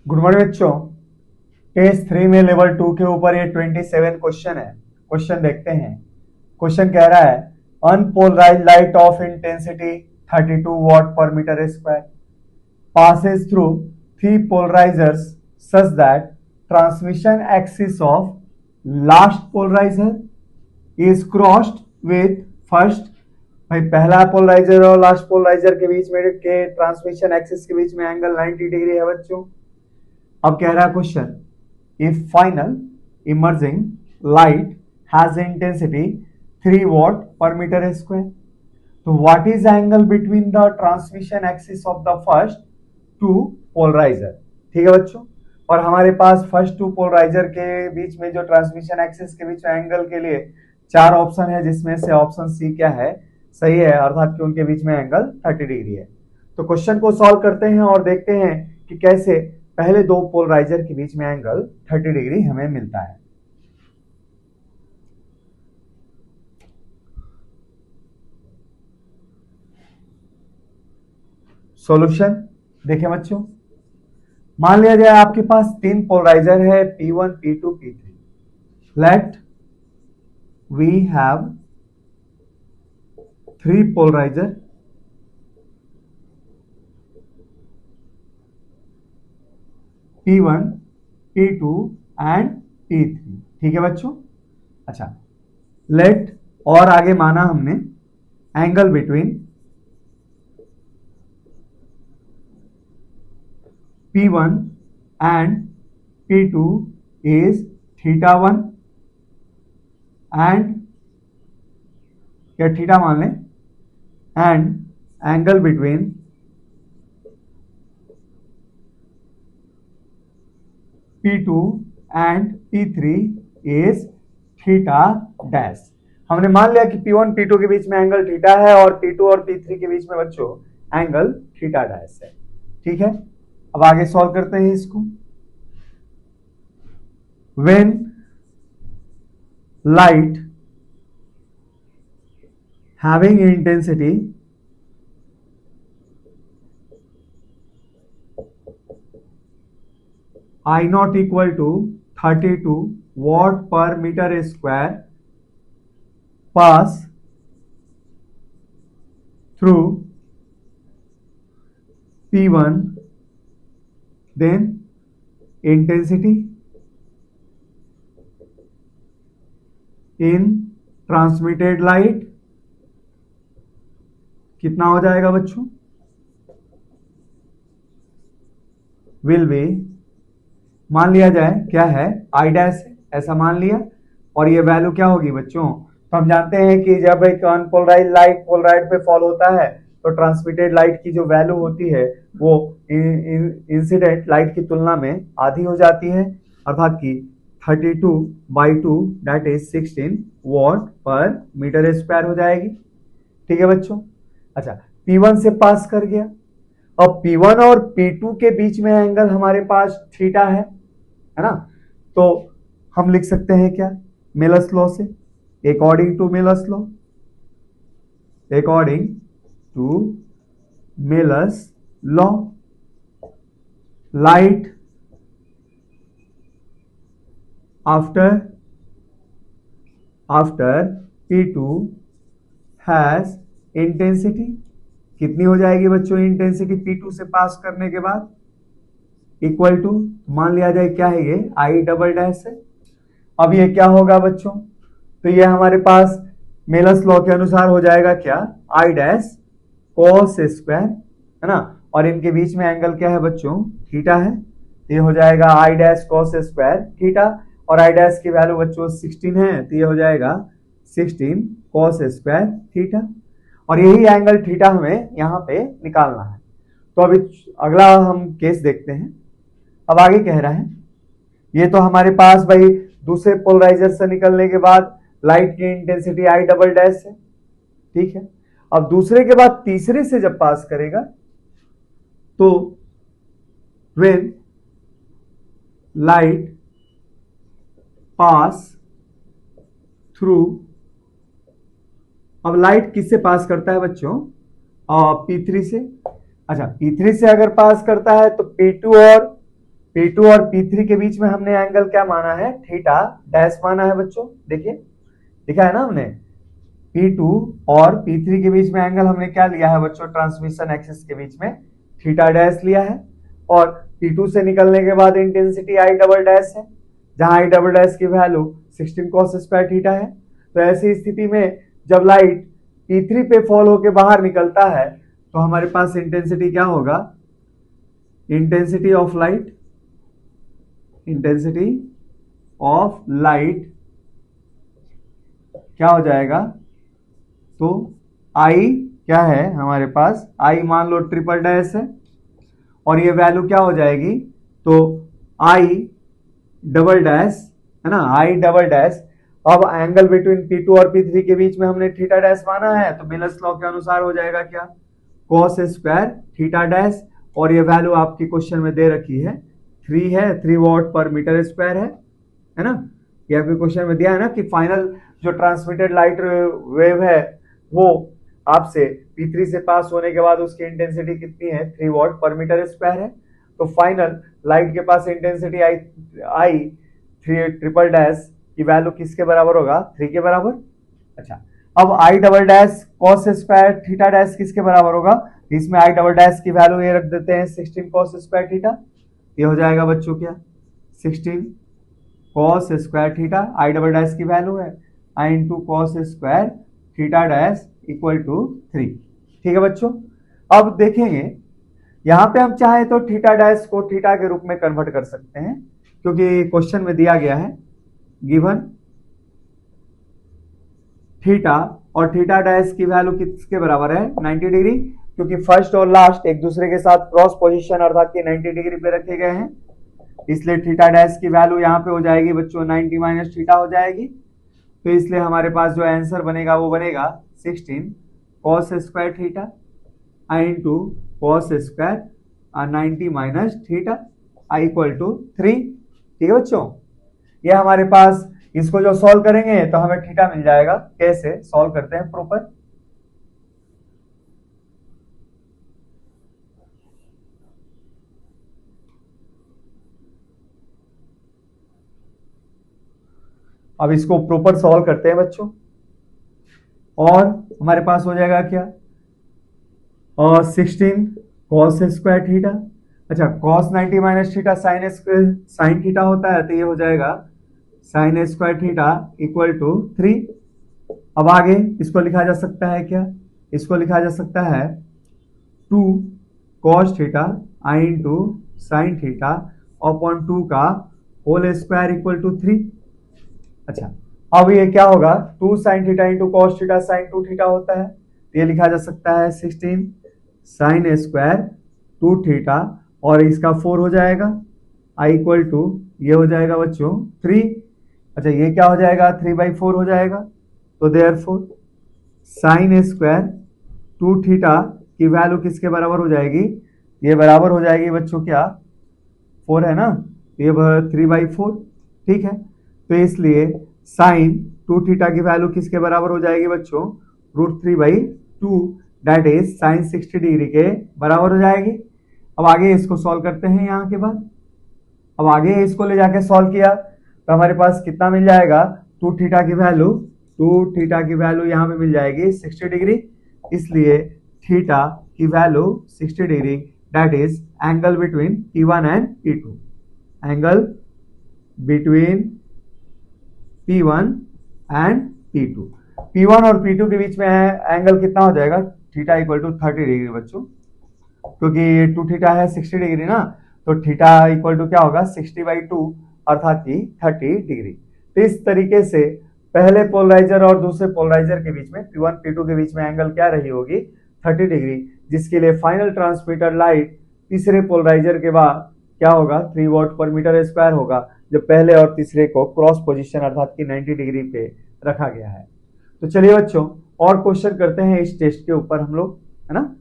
Good morning बच्चों। Test 3 में level 2 के ऊपर ये 27 क्वेश्चन है। क्वेश्चन देखते हैं। क्वेश्चन कह रहा है unpolarized light of intensity 32 watt per metre square passes through three polarizers such that transmission axis of last polarizer is crossed with first। भाई पहला पोलराइजर और लास्ट पोलराइजर के बीच में के ट्रांसमिशन एक्सिस के बीच में एंगल 90 डिग्री है बच्चों। अब कह रहा है question if final emerging light has intensity 3 watt per metre square तो what is angle between the transmission axis of the first two polarizer. ठीक है बच्चों, और हमारे पास फर्स्ट टू पोलराइजर के बीच में जो ट्रांसमिशन एक्सिस के बीच में एंगल के लिए 4 ऑप्शन है, जिसमें से ऑप्शन सी क्या है, सही है, अर्थात कि उनके बीच में एंगल 30 डिग्री है। तो क्वेश्चन को सॉल्व करते हैं और देखते हैं कि कैसे पहले दो पोलराइजर के बीच में एंगल 30 डिग्री हमें मिलता है। सॉल्यूशन देखें बच्चों, मान लिया जाए आपके पास 3 पोलराइजर है P1, P2, P3। Let we have 3 polarizer P1, P2 and P3। ठीक है बच्चों। अच्छा, लेट और आगे माना हमने angle between P1 and P2 is θ1 and या थीटा मान लें and angle between P2 and P3 is theta dash. हमने मान लिया कि P1 P2 के बीच में एंगल थीटा है और P2 और P3 के बीच में बच्चों एंगल थीटा डैश है। ठीक है, अब आगे सॉल्व करते हैं इसको। When light having intensity I naught equal to 32 watt per meter square pass through P1, then intensity in transmitted light कितना हो जाएगा बच्चों, विल बी, मान लिया जाए क्या है, आई डैश, ऐसा मान लिया, और ये वैल्यू क्या होगी बच्चों, तो हम जानते हैं कि जब एक अनपोलराइज्ड लाइट पोलराइड पे फॉल होता है तो ट्रांसमिटेड लाइट की जो वैल्यू होती है वो इंसिडेंट लाइट की तुलना में आधी हो जाती है, अर्थात कि 32/2 that is 16 what per metre square हो जाएगी। ठीक है बच्चों। अच्छा, P1 से पास कर गया। अब P1 और P2 के बीच में एंगल हमारे पास थीटा है ना, तो हम लिख सकते हैं क्या, मिलर्स लॉ से, according to Miller's law, according to Miller's law light after P2 has intensity, कितनी हो जाएगी बच्चों इंटेंसिटी P2 से पास करने के बाद, इक्वल टू, मान लिया जाए क्या है ये, आई डबल डैश है। अब ये क्या होगा बच्चों, तो ये हमारे पास मेलस लॉ के अनुसार हो जाएगा क्या, आई डैश कॉस स्क्वायर, है ना, और इनके बीच में एंगल क्या है बच्चों, थीटा है, तो ये हो जाएगा I dash cos square theta, और आई डैश की वैल्यू बच्चों 16 है, तो ये हो जाएगा 16 कॉस स्क्वायर थीटा, और यही एंगल थीटा हमें यहाँ पे निकालना है। तो अभी अगला हम केस देखते हैं। अब आगे कह रहा है, ये तो हमारे पास भाई दूसरे पोलराइजर से निकलने के बाद लाइट की इंटेंसिटी आई डबल डैश है। ठीक है, अब दूसरे के बाद तीसरे से जब पास करेगा तो व्हेन लाइट पास थ्रू, अब लाइट किससे पास करता है बच्चों, P3 से। अच्छा, P3 से अगर पास करता है तो P2 और P2 और P3 के बीच में हमने एंगल क्या माना है, थीटा डैश माना है बच्चों। देखिए लिखा है ना हमने, P2 और P3 के बीच में एंगल हमने क्या लिया है बच्चों, ट्रांसमिशन एक्सिस के बीच में थीटा डैश लिया है। और P2 से निकलने के बाद इंटेंसिटी आई डबल डैश है, जहां आई डबल डैश की वैल्यू 16 cos स्क्वायर थीटा है। तो ऐसी स्थिति में जब लाइट P3 पे फॉल होके बाहर निकलता है तो हमारे पास इंटेंसिटी क्या होगा, intensity of light, intensity of light क्या हो जाएगा, तो आई क्या है हमारे पास, आई मान लो ट्रिपल डैश है और ये वैल्यू क्या हो जाएगी, तो आई डबल डैश है ना, आई डबल डैश। अब एंगल बिटवीन P2 और P3 के बीच में हमने थीटा डैश माना है, तो मिलर्स लॉ के अनुसार हो जाएगा क्या, cos स्क्वायर थीटा डैश। और ये वैल्यू आपकी क्वेश्चन में दे रखी है 3 है, 3 वॉट पर मीटर स्क्वायर है ना। ये आपके क्वेश्चन में दिया है ना कि फाइनल जो ट्रांसमिटेड लाइट वेव है वो आपसे P3 से पास होने के बाद उसकी इंटेंसिटी कितनी है, 3 वॉट पर मीटर स्क्वायर है। तो फाइनल लाइट के पास इंटेंसिटी आई 3 ट्रिपल डैश की वैल्यू किसके बराबर होगा, 3 के बराबर। अच्छा, अब आई double dash cos square theta dash किसके बराबर होगा, इसमें आई डबल डैश की वैल्यू ये रख देते हैं 16 cos स्क्वायर थीटा। ये हो जाएगा बच्चों क्या, 16 cos square theta, I double dash की वैल्यू है I into cos square theta dash equal to 3। ठीक है बच्चों, अब देखेंगे यहां पे हम चाहे तो थीटा डैश को थीटा के रूप में कन्वर्ट कर सकते हैं, क्योंकि क्वेश्चन में दिया गया है गिवन थीटा और थीटा डैश की वैल्यू किसके बराबर है, 90 डिग्री, क्योंकि फर्स्ट और लास्ट एक दूसरे के साथ क्रॉस पोजीशन अर्थात कि 90 डिग्री पे रखे गए हैं, इसलिए थीटा डैश की वैल्यू यहाँ पे हो जाएगी बच्चों 90 माइनस थीटा हो जाएगी। तो इसलिए हमारे पास जो आंसर बनेगा वो बनेगा 16 cos square theta I into cos square 90 minus theta I equal to 3। ठीक है बच्चों, ये हमारे पास, इसको जो सॉल्व करेंगे तो हमें थीटा मिल जाएगा। कैसे सॉल्व करते हैं प्रॉपर, अब इसको प्रॉपर सॉल्व करते हैं बच्चों, और हमारे पास हो जाएगा क्या, और 16 cos स्क्वायर थीटा, अच्छा cos 90 minus theta sine theta होता है, तो ये हो जाएगा sine square theta equal to 3। अब आगे इसको लिखा जा सकता है क्या, इसको लिखा जा सकता है 2 cos theta I into sine theta upon 2 का होल स्क्वायर इक्वल टू 3। अच्छा, अब ये क्या होगा, 2 sine theta into cos theta sine 2 theta होता है, तो ये लिखा जा सकता है 16 साइन स्क्वायर 2 थीटा और इसका 4 हो जाएगा आई इक्वल टू, ये हो जाएगा बच्चों 3। अच्छा, ये क्या हो जाएगा, 3/4 हो जाएगा। तो देयरफॉर साइन स्क्वायर 2 थीटा की वैल्यू किसके बराबर हो जाएगी, ये बराबर हो जाएगी बच्चों क्या, 4 है ना, ये 3/4। ठीक है, तो इसलिए साइन 2 थीटा की वैल्यू किसके बराबर हो जाएगी बच्चों, √3/2 दैट इज साइन 60 डिग्री के बराबर हो जाएगी। अब आगे इसको सॉल्व करते हैं यहाँ के बाद, अब आगे इसको ले जाके सॉल्व किया तो हमारे पास कितना मिल जाएगा, 2 थीटा की वैल्यू यहाँ पे मिल जाएगी 60 डिग्री, इसलिए थीटा की value 60 degree that is angle between P1 and P2, angle between P1 and P2, P1 और P2 के बीच में एंगल कितना हो जाएगा, थीटा इक्वल टू 30 डिग्री बच्चों, क्योंकि 2 थीटा है 60 डिग्री ना, तो थीटा इक्वल टू क्या होगा 60/2 अर्थात कि 30 डिग्री। तो इस तरीके से पहले पोलराइजर और दूसरे पोलराइजर के बीच में P1 P2 के बीच में एंगल क्या रही होगी, 30 डिग्री, जिसके लिए फाइनल ट्रांसमिटेड लाइट तीसरे पोलराइजर के बाद क्या होगा, 3 वॉट पर मीटर स्क्वायर होगा, जब पहले और तीसरे को क्रॉस पोजीशन अर्थात कि 90 डिग्री पे रखा गया है। तो चलिए बच्चों और क्वेश्चन करते हैं इस टेस्ट के ऊपर हम लोग, है ना।